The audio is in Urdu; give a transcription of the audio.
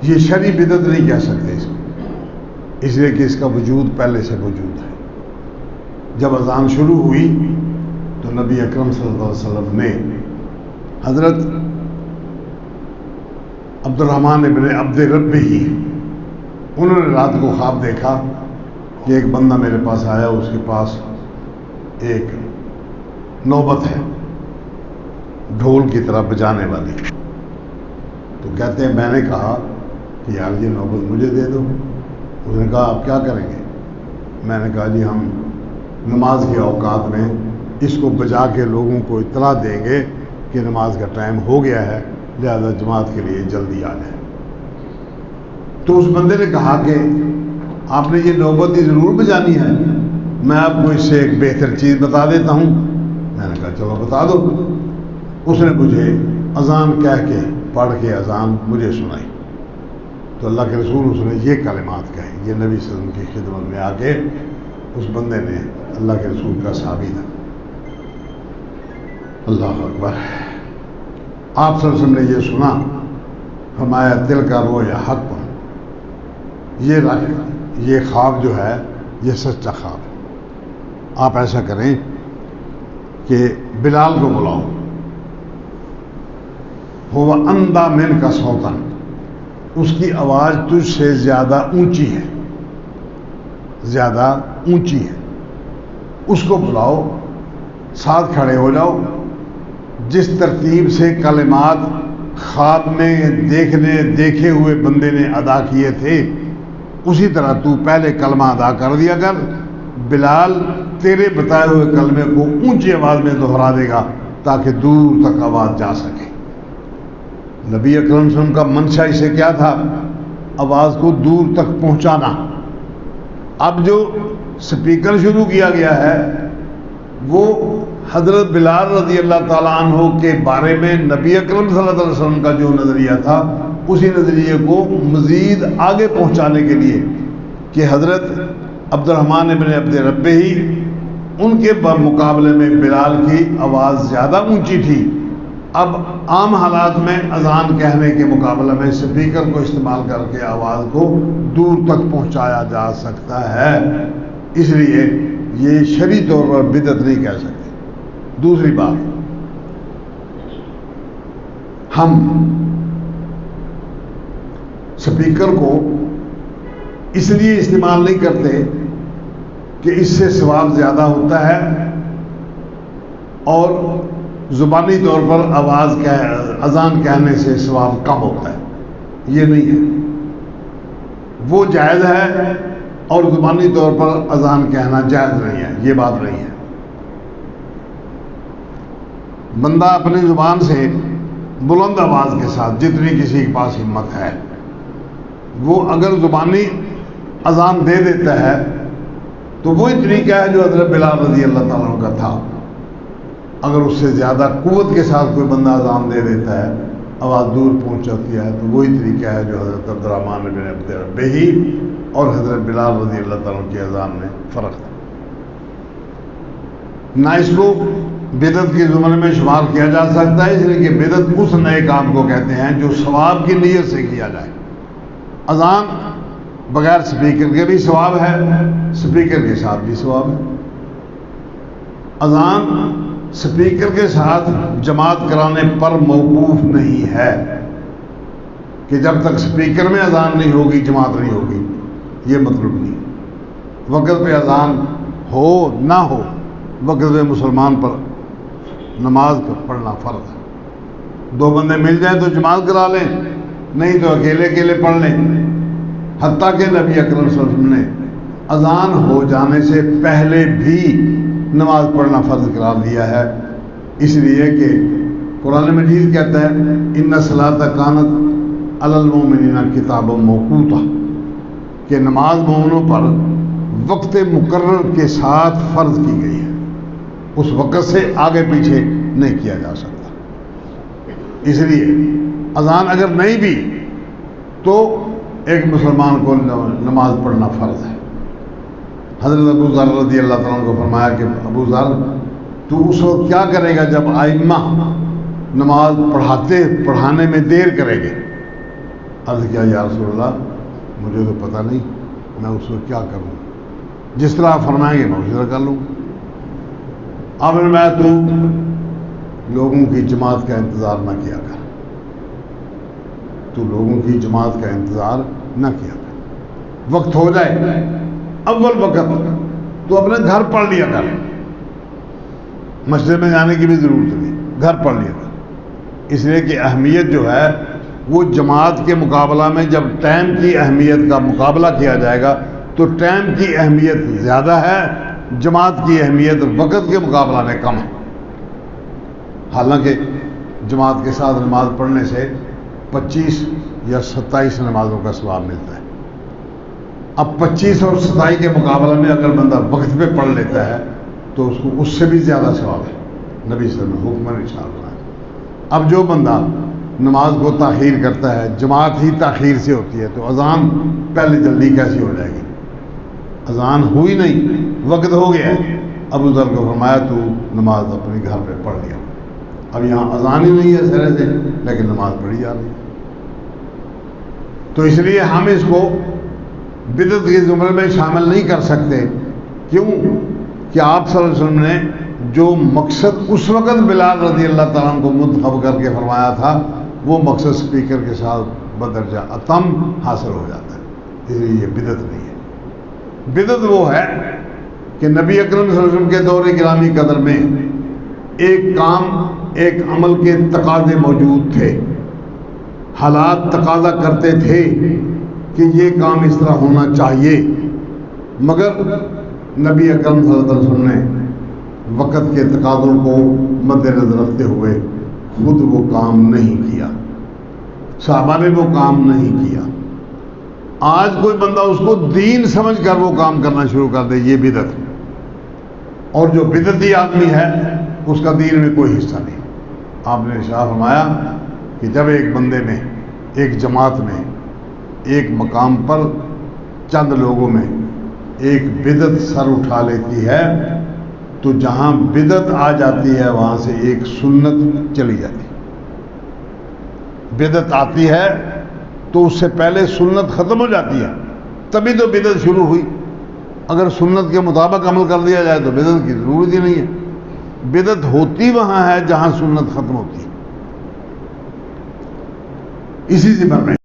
یہ شرعی بدعت نہیں کہہ سکتے اس کو، اس لیے کہ اس کا وجود پہلے سے موجود ہے۔ جب اذان شروع ہوئی تو نبی اکرم صلی اللہ علیہ وسلم نے حضرت عبد الرحمن ابن عبد ربہ، انہوں نے رات کو خواب دیکھا کہ ایک بندہ میرے پاس آیا، اس کے پاس ایک نوبت ہے ڈھول کی طرح بجانے والی، تو کہتے ہیں میں نے کہا کہ یار یہ نوبت مجھے دے دو۔ اس نے کہا آپ کیا کریں گے؟ میں نے کہا جی ہم نماز کے اوقات میں اس کو بجا کے لوگوں کو اطلاع دیں گے کہ نماز کا ٹائم ہو گیا ہے، لہذا جماعت کے لیے جلدی آ جائیں۔ تو اس بندے نے کہا کہ آپ نے یہ نوبت ہی ضرور بجانی ہے، میں آپ کو اس سے ایک بہتر چیز بتا دیتا ہوں۔ میں نے کہا چلو بتا دو۔ اس نے مجھے اذان کہہ کے پڑھ کے اذان مجھے سنائی، تو اللہ کے رسول اس نے یہ کلمات کہے، یہ نبی صلی اللہ علیہ وسلم کی خدمت میں آ کے اس بندے نے اللہ کے رسول کا صحابی تھا، اللہ اکبر، آپ صلی اللہ علیہ وسلم نے یہ سنا، فرمایا دل کا رو یا حق، یہ خواب جو ہے یہ سچا خواب ہے۔ آپ ایسا کریں کہ بلال کو بلاؤ، ہوا اندھا من کا صوتاً، اس کی آواز تجھ سے زیادہ اونچی ہے، زیادہ اونچی ہے، اس کو بلاؤ، ساتھ کھڑے ہو جاؤ، جس ترتیب سے کلمات خواب میں دیکھے ہوئے بندے نے ادا کیے تھے اسی طرح تو پہلے کلمہ ادا کر دیا کر، بلال تیرے بتائے ہوئے کلمے کو اونچی آواز میں دہرا دے گا تاکہ دور تک آواز جا سکے۔ نبی اکرم صلی اللہ علیہ وسلم کا منشا اسے کیا تھا؟ آواز کو دور تک پہنچانا۔ اب جو سپیکر شروع کیا گیا ہے وہ حضرت بلال رضی اللہ تعالیٰ عنہ کے بارے میں نبی اکرم صلی اللہ علیہ وسلم کا جو نظریہ تھا اسی نظریے کو مزید آگے پہنچانے کے لیے کہ حضرت عبد الرحمن ابن عبد ربہ ہی ان کے مقابلے میں بلال کی آواز زیادہ اونچی تھی۔ اب عام حالات میں اذان کہنے کے مقابلے میں سپیکر کو استعمال کر کے آواز کو دور تک پہنچایا جا سکتا ہے، اس لیے یہ شرعی طور پر بدعت نہیں کہہ سکتے۔ دوسری بات، ہم سپیکر کو اس لیے استعمال نہیں کرتے کہ اس سے ثواب زیادہ ہوتا ہے اور زبانی طور پر اذان کہنے سے ثواب کم ہوتا ہے، یہ نہیں ہے، وہ جائز ہے اور زبانی طور پر اذان کہنا جائز نہیں ہے، یہ بات نہیں ہے۔ بندہ اپنی زبان سے بلند آواز کے ساتھ جتنی کسی کے پاس ہمت ہے وہ اگر زبانی اذان دے دیتا ہے تو وہی طریقہ ہے جو حضرت بلال رضی اللہ تعالیٰ عنہ کا تھا۔ اگر اس سے زیادہ قوت کے ساتھ کوئی بندہ اذان دے دیتا ہے، آواز دور پہنچ جاتی ہے، تو وہی طریقہ ہے جو حضرت عبد الرحمن بن عبد ربہ اور حضرت بلال رضی اللہ تعالیٰ عنہ کی اذان میں فرق تھا۔ نہ اس کو بدعت کے زمرے میں شمار کیا جا سکتا ہے، اس لیے کہ بدعت اس نئے کام کو کہتے ہیں جو ثواب کی نیت سے کیا جائے۔ اذان بغیر سپیکر کے بھی ثواب ہے، سپیکر کے ساتھ بھی ثواب ہے۔ اذان سپیکر کے ساتھ جماعت کرانے پر موقوف نہیں ہے کہ جب تک سپیکر میں اذان نہیں ہوگی جماعت نہیں ہوگی، یہ مطلب نہیں۔ وقت پہ اذان ہو نہ ہو، وقت پہ مسلمان پر نماز پڑھنا فرض ہے۔ دو بندے مل جائیں تو جماعت کرا لیں، نہیں تو اکیلے اکیلے پڑھ لیں۔ حتیٰ کہ نبی اکرم صلی اللہ علیہ وسلم نے اذان ہو جانے سے پہلے بھی نماز پڑھنا فرض قرار دیا ہے، اس لیے کہ قرآن مجید کہتا ہے ان الصلاۃ کانت علی المؤمنین کتابا موقوتا، کہ نماز مومنوں پر وقت مقرر کے ساتھ فرض کی گئی ہے، اس وقت سے آگے پیچھے نہیں کیا جا سکتا۔ اس لیے اذان اگر نہیں بھی تو ایک مسلمان کو نماز پڑھنا فرض ہے۔ حضرت ابو ذر رضی اللہ تعالیٰ عنہ کو فرمایا کہ ابو ذر تو اس وقت کیا کرے گا جب ائمہ نماز پڑھانے میں دیر کرے گے؟ عرض کیا یا رسول اللہ مجھے تو پتہ نہیں میں اس وقت کیا کروں، جس طرح آپ فرمائیں گے میں اسی طرح کر لوں۔ اب میں تو لوگوں کی جماعت کا انتظار نہ کیا کر، تو لوگوں کی جماعت کا انتظار نہ کیا کر، وقت ہو جائے اول وقت تو اپنے گھر پڑھ لیا کر، مسجد میں جانے کی بھی ضرورت نہیں، گھر پڑھ لیا کر، اس لیے کہ اہمیت جو ہے وہ جماعت کے مقابلہ میں جب ٹائم کی اہمیت کا مقابلہ کیا جائے گا تو ٹائم کی اہمیت زیادہ ہے، جماعت کی اہمیت وقت کے مقابلہ میں کم ہے۔ حالانکہ جماعت کے ساتھ نماز پڑھنے سے 25 یا 27 نمازوں کا ثواب ملتا ہے۔ اب 25 اور 27 کے مقابلے میں اگر بندہ وقت پہ پڑھ لیتا ہے تو اس کو اس سے بھی زیادہ ثواب ہے، نبی صلی اللہ علیہ وسلم حکم ارشاد فرمایا۔ اب جو بندہ نماز کو تاخیر کرتا ہے، جماعت ہی تاخیر سے ہوتی ہے، تو اذان پہلے جلدی کیسی ہو جائے گی؟ اذان ہوئی نہیں، وقت ہو گیا ہے۔ ابو ذر کو فرمایا تو نماز اپنے گھر پہ پڑھ لیا، اب یہاں اذان ہی نہیں ہے سرے سے لیکن نماز پڑھی جا رہی ہے۔ تو اس لیے ہم اس کو بدعت کے زمرے میں شامل نہیں کر سکتے، کیوں کہ آپ صلی اللہ علیہ وسلم نے جو مقصد اس وقت بلال رضی اللہ تعالیٰ عنہ کو منتخب کر کے فرمایا تھا وہ مقصد سپیکر کے ساتھ بدرجہ اتم حاصل ہو جاتا ہے، اس لیے یہ بدعت نہیں ہے۔ بدعت وہ ہے کہ نبی اکرم صلی اللہ علیہ وسلم کے دور گرامی قدر میں ایک کام ایک عمل کے تقاضے موجود تھے، حالات تقاضا کرتے تھے کہ یہ کام اس طرح ہونا چاہیے، مگر نبی اکرم صلی اللہ علیہ وسلم نے وقت کے تقاضوں کو مد نظر رکھتے ہوئے خود وہ کام نہیں کیا، صحابہ نے وہ کام نہیں کیا۔ آج کوئی بندہ اس کو دین سمجھ کر وہ کام کرنا شروع کر دے، یہ بدعت، اور جو بدعتی آدمی ہے اس کا دین میں کوئی حصہ نہیں۔ آپ نے ارشاد فرمایا کہ جب ایک بندے میں، ایک جماعت میں، ایک مقام پر چند لوگوں میں ایک بدعت سر اٹھا لیتی ہے تو جہاں بدعت آ جاتی ہے وہاں سے ایک سنت چلی جاتی ہے۔ بدعت آتی ہے تو اس سے پہلے سنت ختم ہو جاتی ہے، تبھی تو بدعت شروع ہوئی۔ اگر سنت کے مطابق عمل کر دیا جائے تو بدعت کی ضرورت ہی نہیں ہے۔ بدعت ہوتی وہاں ہے جہاں سنت ختم ہوتی ہے۔ اسی زمن میں